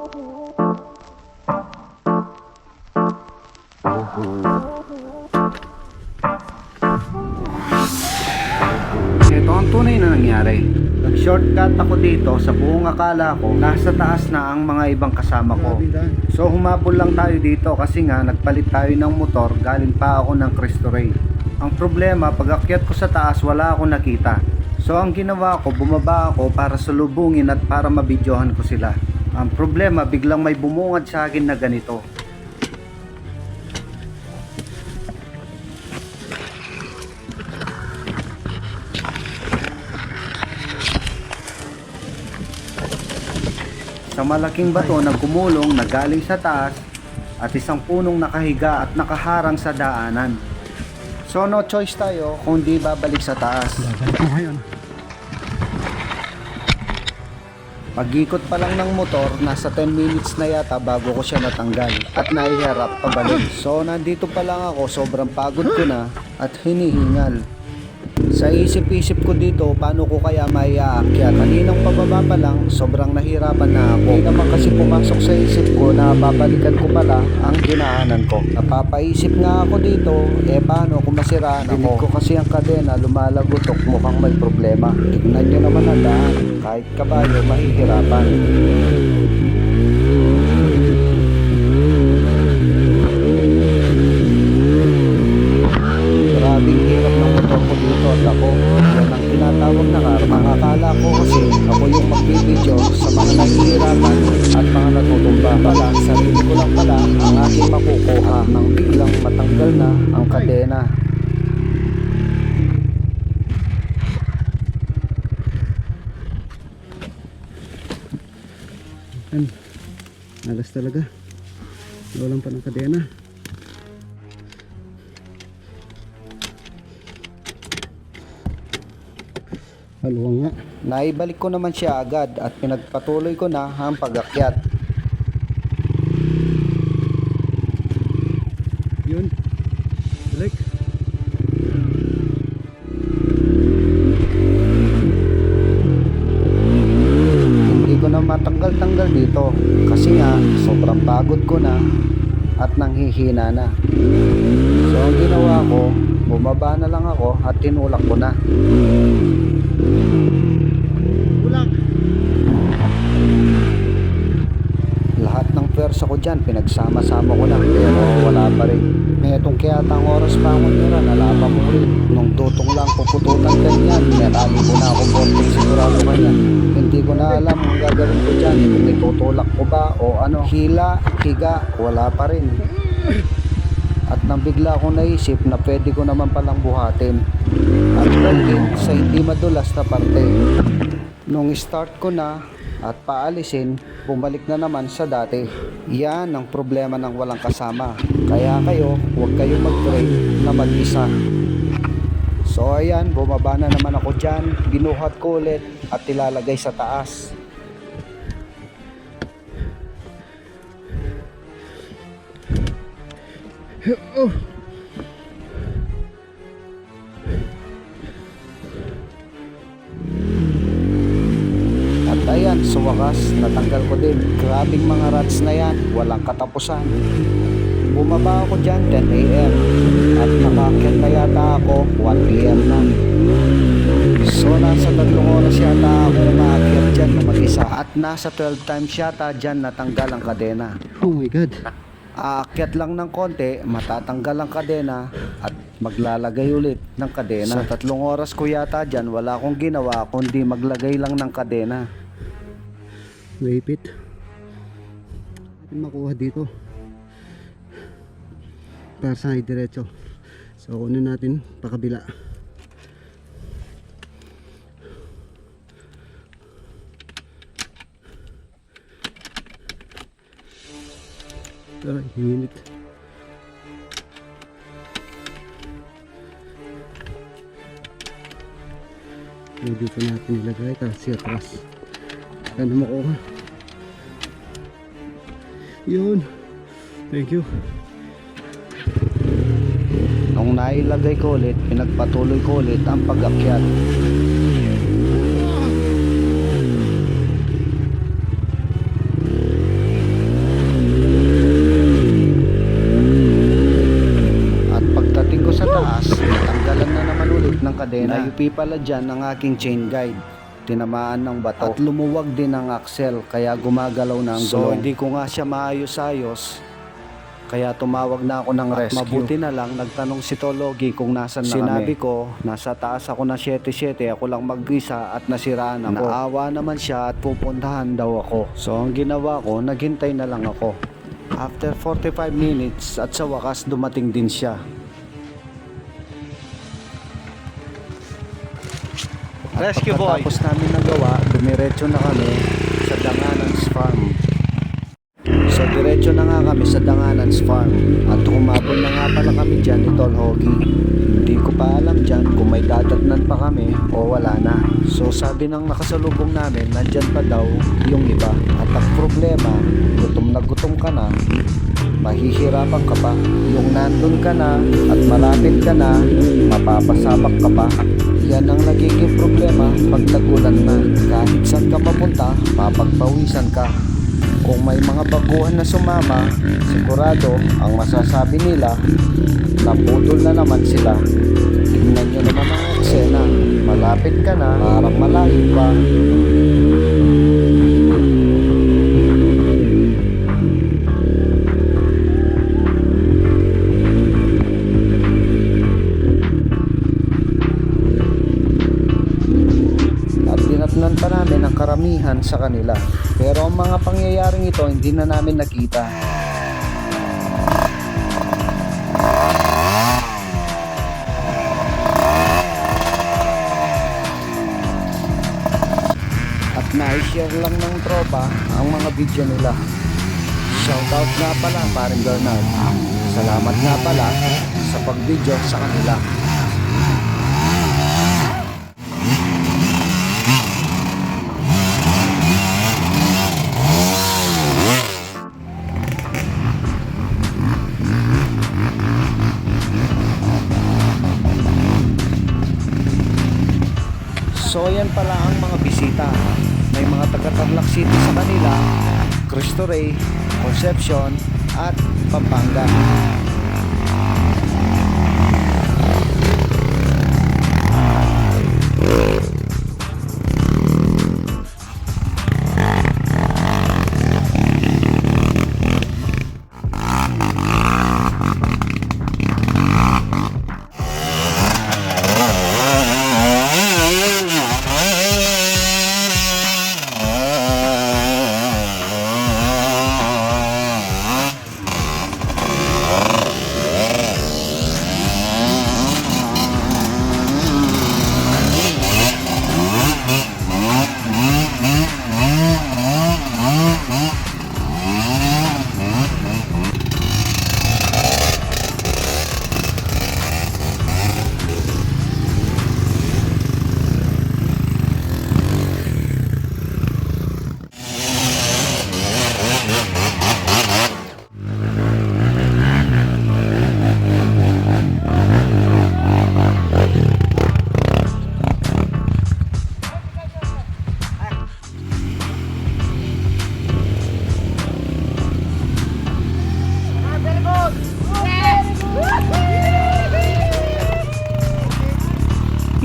Ito ang tunay na nangyari. Nag-shortcut ako dito sa buong akala ko nasa taas na ang mga ibang kasama ko. So humabol lang tayo dito kasi nga nagpalit tayo ng motor, galing pa ako ng Cristo Rey. Ang problema, pag akyat ko sa taas wala akong nakita. So ang ginawa ko, bumaba ako para salubungin at para mabidyohan ko sila. Ang problema, biglang may bumungad sa akin na ganito. Sa malaking bato na gumulong na galing sa taas at isang punong nakahiga at nakaharang sa daanan. So no choice tayo kung di babalik sa taas. Babalik mo ngayon. Pag-ikot pa lang ng motor, nasa 10 minutes na yata bago ko siya natanggal at naiharap pabalik. So nandito pa lang ako, sobrang pagod ko na at hinihingal. Sa isip-isip ko dito, paano ko kaya maiaakyat? Kaninang pababa pa lang, sobrang nahirapan na ako. Hindi naman kasi pumasok sa isip ko na babalikan ko pala ang dinaanan ko. Napapaisip nga ako dito, paano kung masiraan ako? Dinig ko kasi ang kadena, lumalagotok, mukhang may problema. Tignan nyo naman ang daan, kahit kabayo, mahihirapan. Grabing hirap ng motor ko dito at ako, yan ang tinatawag na karma. Akala ko kasi ako yung magbibideo sa mga nahihirapan at mga natutumba. Pala, sarili ko lang pala ang aking makukuha nang biglang matanggal na ang kadena. Alas talaga. Walang pa ng kadena. Haluang nga. Naibalik ko naman siya agad at pinagpatuloy ko na ang pag-akyat. Yun. Balik. Hindi ko na matanggal-tanggal dito kasi nga sobrang pagod ko na at nanghihina na. So ang ginawa ko, bumaba na lang ako at tinulak ko na. Ulak. Lahat ng pwersa ko dyan, pinagsama-sama ko na, pero wala pa rin. Metong kaya tang oras pa ako nila, nalaban mo rin. Nung tutong lang pupututan kanyan, nirali ko na ako borting sigurado kanyan. Hindi ko na alam ang gagawin ko dyan, kung itutulak ko ba o ano. Hila, higa, wala pa rin. At nang bigla akong naisip na pwede ko naman palang buhatin at dalhin sa hindi madulas na parte. Nung start ko na at paalisin, bumalik na naman sa dati. Yan ang problema ng walang kasama. Kaya kayo, huwag kayong mag-try na mag-isa. So ayan, bumaba na naman ako dyan, binuhat ko ulit at ilalagay sa taas. Oh. At ayan, sa wakas, natanggal ko din. Grabing mga rats na yan, walang katapusan. Bumaba ako dyan 10 AM at nakaakyat na yata ako 1 PM na. So nasa 3 oras yata ako umaakyat dyan na mag-isa. At nasa 12 times yata dyan natanggal ang kadena. Oh my God. Aakyat lang ng konti, matatanggal ang kadena at maglalagay ulit ng kadena. Sa 3 oras ko yata dyan, wala akong ginawa kundi maglagay lang ng kadena. Wipit. Natin makuha dito. Para sa diretso. So kunin natin pakabila. Ay, hinginit. Dito natin ilagay kasi atras. Sana makuha. Yun. Thank you. Nung nailagay ko ulit, pinagpatuloy ko ulit ang pag-akyat. kadena. Nayupi pala dyan ang aking chain guide. Tinamaan ng bato at lumuwag din ang axle kaya gumagalaw na ang gulong. So hindi ko nga siya maayos-ayos kaya tumawag na ako ng rescue. Mabuti na lang nagtanong si Tologi kung nasan na kami. Sinabi ko nasa taas ako na 7-7, ako lang mag-isa at nasiraan ako. Naawa naman siya at pupuntahan daw ako. So ang ginawa ko, naghintay na lang ako. After 45 minutes at sa wakas dumating din siya. Rescue boy. Tapos namin nagawa, dumiretso na kami sa Danganan's Farm. So diretso na nga kami sa Danganan's Farm at humabol na nga pala kami dyan ni Tol Hogi. Hindi ko pa alam dyan kung may dadatnan pa kami o wala na. So sabi ng nakasalubong namin, nandyan pa daw yung iba. At ang problema, gutom ka na, mahihirapan ka pa. Yung nandun ka na at malapit ka na, mapapasabak ka pa. Yan ang nagiging problema pag tagulan na. Kahit saan ka mapunta, mapagpawisan ka. Kung may mga baguhan na sumama, sigurado ang masasabi nila, naputol na naman sila. Tingnan nyo naman ang eksena. Malapit ka na, parang malayo pa. Dinatnan pa namin ang karamihan sa kanila. Pero ang mga pangyayaring ito hindi na namin nakita. At na-share lang ng tropa ang mga video nila. Shoutout nga pala paring Bernard. Salamat nga pala sa pag-video sa kanila. So yan pala ang mga bisita. May mga taga-Tarlac City sa kanila, Cristo Rey, Concepcion at Pampanga.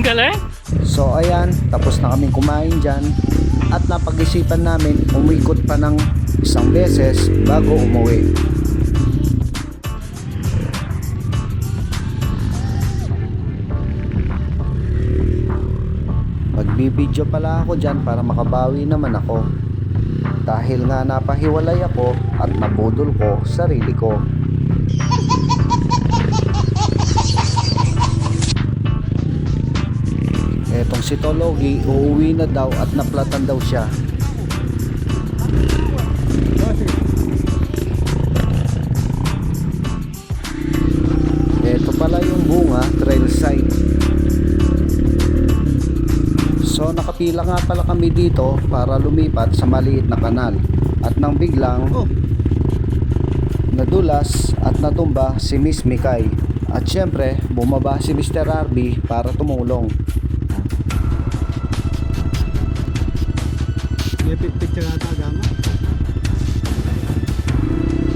Galing? So ayan, tapos na kaming kumain dyan at napag-isipan namin umikot pa ng isang beses bago umuwi. Magbibideo pala ako dyan para makabawi naman ako. Dahil nga napahiwalay ako at nabudol ko sarili ko. Etong si Tologi, uuwi na daw at naplatan daw siya. Ito pala yung bunga trail site. So nakapila nga pala kami dito para lumipat sa maliit na kanal. At nang biglang nadulas at natumba si Miss Mikay. At syempre bumaba si Mr. RB para tumulong. Picture ata gama.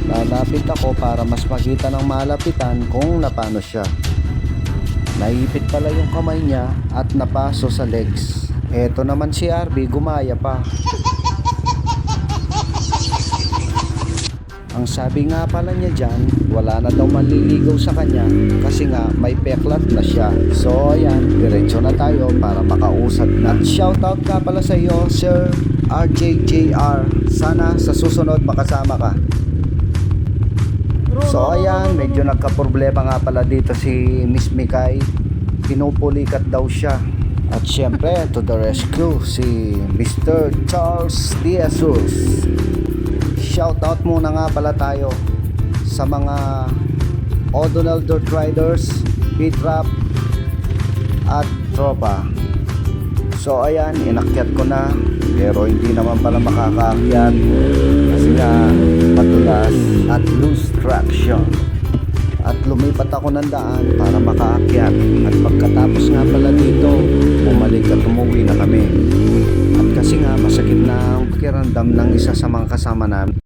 Lalapit ako para mas makita ng malapitan kung napano siya. Naipit pala yung kamay niya at napaso sa legs. Eto naman si RB gumaya pa. Ang sabi nga pala niya dyan, wala na daw manliligaw sa kanya kasi nga may peklat na siya. So ayan, diretso na tayo para makausap na. At shoutout nga pala sa iyo, Sir RJJR. Sana sa susunod makasama ka. So ayan, medyo nagka-problema nga pala dito si Miss Mikay. Pinupulikat daw siya. At syempre, to the rescue, si Mr. Charles Diazuz. Shoutout muna nga pala tayo sa mga O'Donnell Dirt Riders, P-Trap at tropa. So ayan, inakyat ko na pero hindi naman pala makakaakyat kasi nga madulas at loose traction. At lumipat ako ng daan para makaakyat. At pagkatapos nga pala dito, bumalik at umuwi na kami. At kasi nga masakit na ang pakiramdam ng isa sa mga kasama namin.